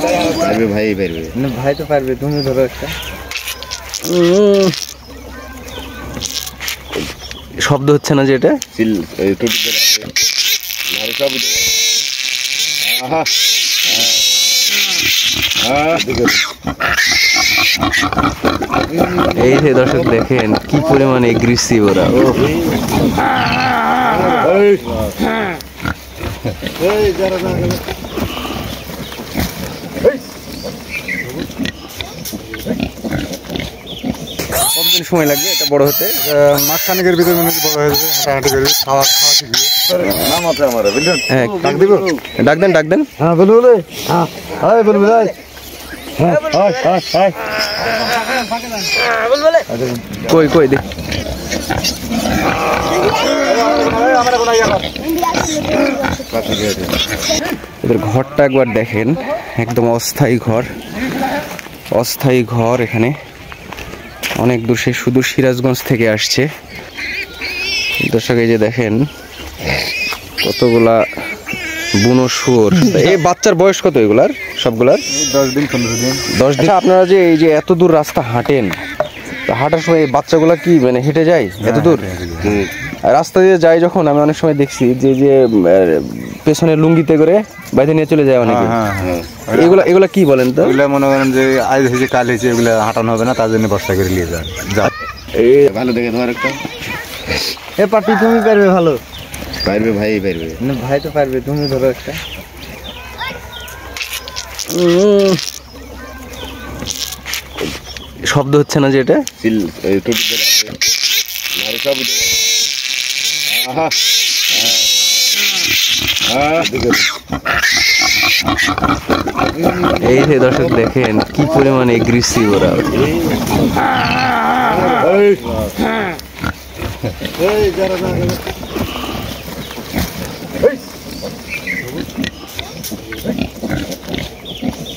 পারবে ভাই, পারবে না ভাই তো পারবে, তুমি ধরো একটা। শব্দ হচ্ছে না যে এটা? সিল টুটি করে আছে নারে সব। আহা এই যে দর্শক দেখেন কি পরিমাণে এগ্রেসিভ ওরা। কতদিন সময় লাগবে এটা বড় হতে? মাস খানেকের ভিতরে মনে হয় বড় হয়ে যাবে, হাঁটাহাঁটি করবে, খাওয়া শিখবে। নাম আছে আমার, বুঝলেন? হ্যাঁ, ডাক দিব? ডাক দেন, ডাক দেন। হ্যাঁ বলু বলে, হ্যাঁ হাই বলু বলে, হ্যাঁ হাই হাই হাই কই কই দেখ। এদের ঘরটা একবার দেখেন, একদম অস্থায়ী ঘর, অস্থায়ী ঘর। এখানে অনেক দূর, সে সুদূর সিরাজগঞ্জ থেকে আসছে। দর্শক এই যে দেখেন কতগুলা বুনো শুয়োর। এই বাচ্চার বয়স কত এগুলার সবগুলার? 10 দিন 15 দিন। 10 দিন। আপনারা যে এই যে এত দূর রাস্তা হাঁটেন, তো হাঁটার সময় এই বাচ্চাগুলা কি মানে হেঁটে যায় এত দূর? রাস্তা দিয়ে যায় যখন, আমি অনেক সময় দেখছি যে যে পেছনে লুঙ্গিতে করে বাইরে নিয়ে চলে যায় অনেকে। এগুলা এগুলা কি বলেন তো? এগুলা মনে করেন যে আজ হয়েছে কাল হয়েছে, এগুলা হাঁটানো হবে না, তার জন্য বস্তা করে নিয়ে যান। এই ভালো দেখে তোমার একটা। এ পাটি তুমি পারবে ভালো। পারবে ভাই, পারবে না ভাই তো পারবে, তুমি ধরো একটা। শব্দ হচ্ছে না যে এটা? সিল টুটি করে আছে নারে সব। আহা এই যে দর্শক দেখেন কি পরিমাণে এগ্রেসিভ ওরা।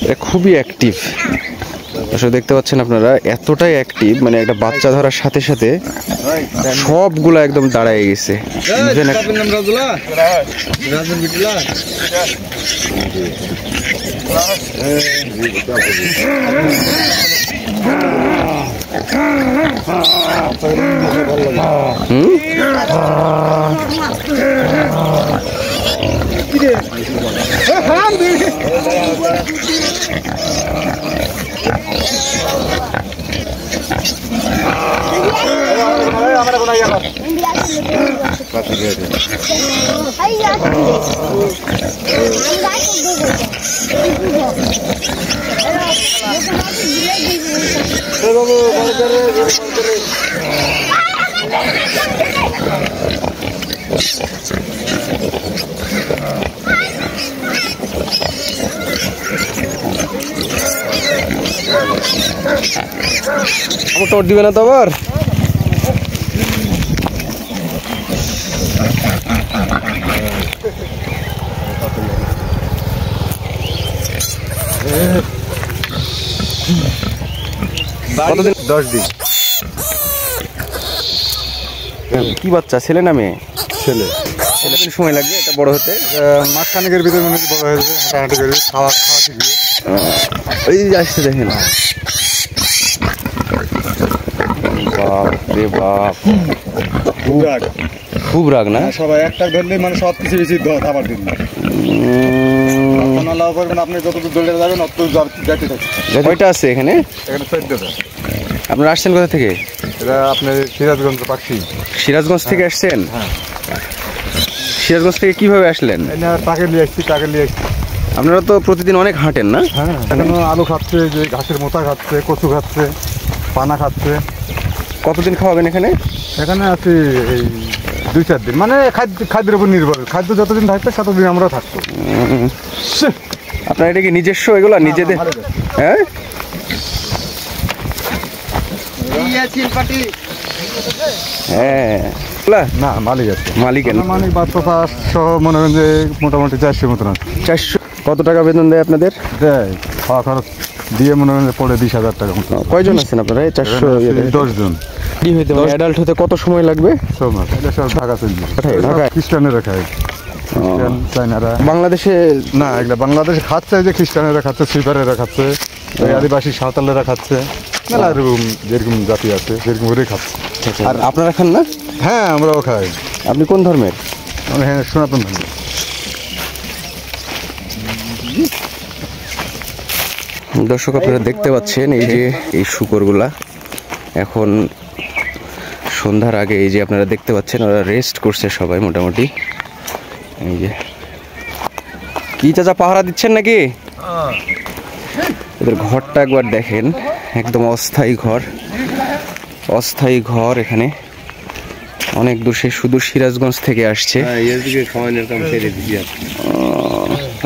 এরা খুবই অ্যাক্টিভ। আসলে দেখতে পাচ্ছেন আপনারা, এতটাই অ্যাক্টিভ, মানে একটা বাচ্চা ধরার সাথে সাথে সবগুলা একদম দাঁড়ায় গেছে। আমার টোট দিবে না তো আবার? কতদিন? 10 দিন। কি বাচ্চা, ছেলে না মেয়ে? ছেলে। কতদিন সময় লাগবে এটা বড় হতে? মাস খানেকের ভিতরে মনে হয় বড় হয়ে যাবে, হাঁটাহাঁটি করবে, খাওয়া শিখবে। ওই যে আসছে দেখেন। বাপ রে বাপ, খুব রাগ না? সবাই একটা ধরলে মানে সব কিছু বেশি খাবার দিন না। লাভ করবেন, আপনি যতদূর দৌড়ে যাবেন অত যাইতে থাকবে। কয়টা আছে এখানে? এখানে 14টা। আপনারা আসছেন কোথা থেকে? এটা আপনার সিরাজগঞ্জ পাখি। সিরাজগঞ্জ থেকে আসছেন? হ্যাঁ। সিরাজগঞ্জ থেকে কিভাবে আসলেন? টাকে নিয়ে আসছি, টাকে নিয়ে আসছি। আপনারা তো প্রতিদিন অনেক হাঁটেন না? হ্যাঁ, এখনো আলু খাচ্ছে, যে ঘাসের মোটা খাচ্ছে, কচু খাচ্ছে, পানা খাচ্ছে। কতদিন খাওয়াবেন এখানে? এখানে আছি এই 2-4 দিন, মানে খাদ্যের উপর নির্ভর। খাদ্য যতদিন থাকবে ততদিন আমরা থাকবো। আপনার এটা কি নিজস্ব এগুলা নিজেদের? হ্যাঁ, হ্যাঁ না মালিক আছে। মালিকের? মালিক বাচ্চা সহ মনে করেন যে মোটামুটি 400 মতন আছে। 400? কত টাকা বেতন দেয় আপনাদের? দেয়, খাওয়া খরচ দিয়ে মনে করেন পড়ে 20,000 টাকা মতো। কয়জন আছেন আপনারা? 400? 10 জন। কি হইতে অ্যাডাল্ট হতে কত সময় লাগবে? সব মাছ এটা সব ঢাকা চলবে, ঢাকায়? খ্রিস্টানেরা খায়। খ্রিস্টান চাইনারা। বাংলাদেশে না, এগুলা বাংলাদেশে খাচ্ছে, এই যে খ্রিস্টানেরা খাচ্ছে, সুইপারেরা খাচ্ছে, ওই আদিবাসী সাঁওতালেরা খাচ্ছে, মেলা এরকম যেরকম জাতি আছে সেরকম করে খাচ্ছে। আর আপনারা খান না? হ্যাঁ, আমরাও খাই। আপনি কোন ধর্মের? হ্যাঁ, সনাতন ধর্ম। দর্শক আপনারা দেখতে পাচ্ছেন এই যে এই শূকরগুলা এখন সন্ধ্যার আগে এই যে আপনারা দেখতে পাচ্ছেন ওরা রেস্ট করছে সবাই মোটামুটি। এই যে কি চাচা পাহারা দিচ্ছেন নাকি? ওদের ঘরটা একবার দেখেন, একদম অস্থায়ী ঘর, অস্থায়ী ঘর। এখানে অনেক দূর, সে সুদূর সিরাজগঞ্জ থেকে আসছে।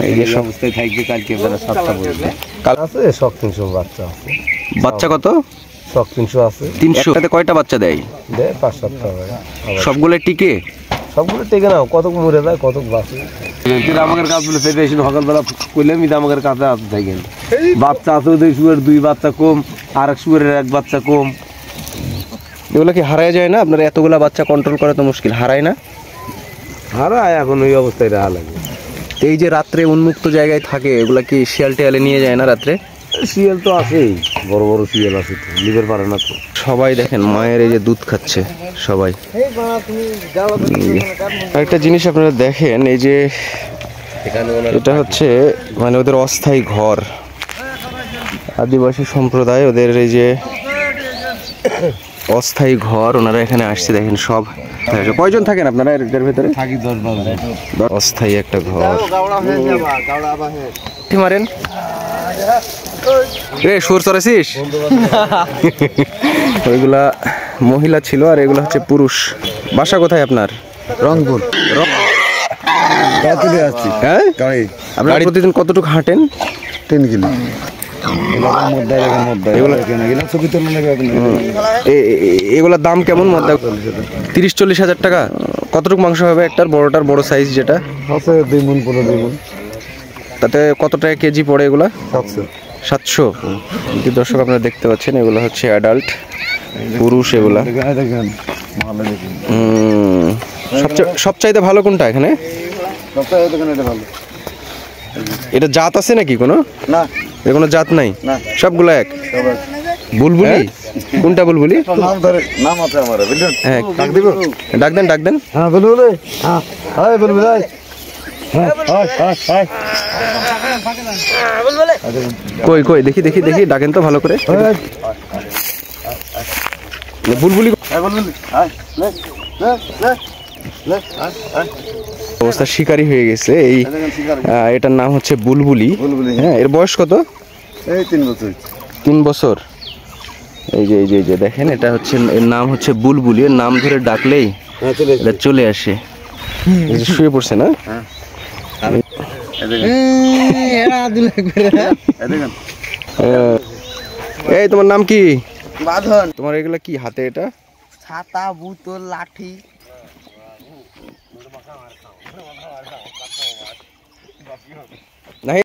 এই যে সব থাকবে কালকে বেলা 7টা পর্যন্ত। আছে সব 300 বাচ্চা আছে। বাচ্চা কত? সব 300 আছে। 300। একটাতে কয়টা বাচ্চা দেয়? দেয় 5-7টা। সবগুলো টিকে? সবগুলো টেকে নাও, কত মরে যায় কত বাঁচে। আমাদের কাছে সেটা এসে সকালবেলা করলাম আমাদের কাছে আসতে থাকেন। বাচ্চা আছে ওদের শুয়ের 2 বাচ্চা কম, আর এক শুয়ের 1 বাচ্চা কম। এগুলো কি হারায় যায় না? আপনার এতগুলা বাচ্চা কন্ট্রোল করা তো মুশকিল, হারায় না? হারায়, এখন ওই অবস্থায় রাহা লাগে। এই যে রাত্রে উন্মুক্ত জায়গায় থাকে, এগুলা কি শিয়াল টিয়ালে নিয়ে যায় না রাত্রে? শিয়াল তো আছেই, বড় বড় শিয়াল আছে তো, লিভার পারে না তো। সবাই দেখেন মায়ের এই যে দুধ খাচ্ছে সবাই। একটা জিনিস আপনারা দেখেন, এই যে এটা হচ্ছে মানে ওদের অস্থায়ী ঘর, আদিবাসী সম্প্রদায় ওদের এই যে অস্থায়ী ঘর, ওনারা এখানে আসছে দেখেন সব। কয়জন থাকেন আপনারা এর ভেতরে? থাকি 10-12 অস্থায়ী একটা ঘর। কি মারেন রে, সুর চড়াইছিস? ওইগুলা মহিলা ছিল আর এগুলা হচ্ছে পুরুষ। বাসা কোথায় আপনার? রংপুর। হ্যাঁ, আপনারা প্রতিদিন কতটুকু হাঁটেন? 3 কিলো। এগুলোর দাম কেমন? 30-40 হাজার টাকা। কতটুকু মাংস হবে একটার? বড়টার বড় সাইজ যেটা আছে 2 মণ, 15 মণ। তাতে কত টাকা কেজি পড়ে এগুলা? 700। দর্শক আপনারা দেখতে পাচ্ছেন এগুলো হচ্ছে অ্যাডাল্ট পুরুষ। এগুলা সবচাইতে ভালো কোনটা এখানে? এটা জাত আছে নাকি কোনো? না, এর কোনো জাত নাই, না, সবগুলো এক। বুলবুলি? কোনটা বুলবুলি? নাম ধরে নাম আছে আমার, বুঝলেন? হ্যাঁ, ডাক দিব, ডাক দেন, ডাক দেন। হ্যাঁ, বুলবুলি। হ্যাঁ, হাই বুলবুলি, হাই। কই কই দেখি দেখি দেখি, ডাকেন তো ভালো করে। বুলবুলি অবস্থা শিকারী হয়ে গেছে এই। এটার নাম হচ্ছে বুলবুলি। হ্যাঁ, এর বয়স কত? এই 3 বছর। 3 বছর। এই যে এই যে এই যে দেখেন, এটা হচ্ছে, এর নাম হচ্ছে বুলবুলি। এর নাম ধরে ডাকলেই এটা চলে আসে। এই যে শুয়ে পড়ছে না? এই তোমার নাম কি? বাঁধন, তোমার এগুলা কি হাতে? এটা ছাতা, বোতল, লাঠি। না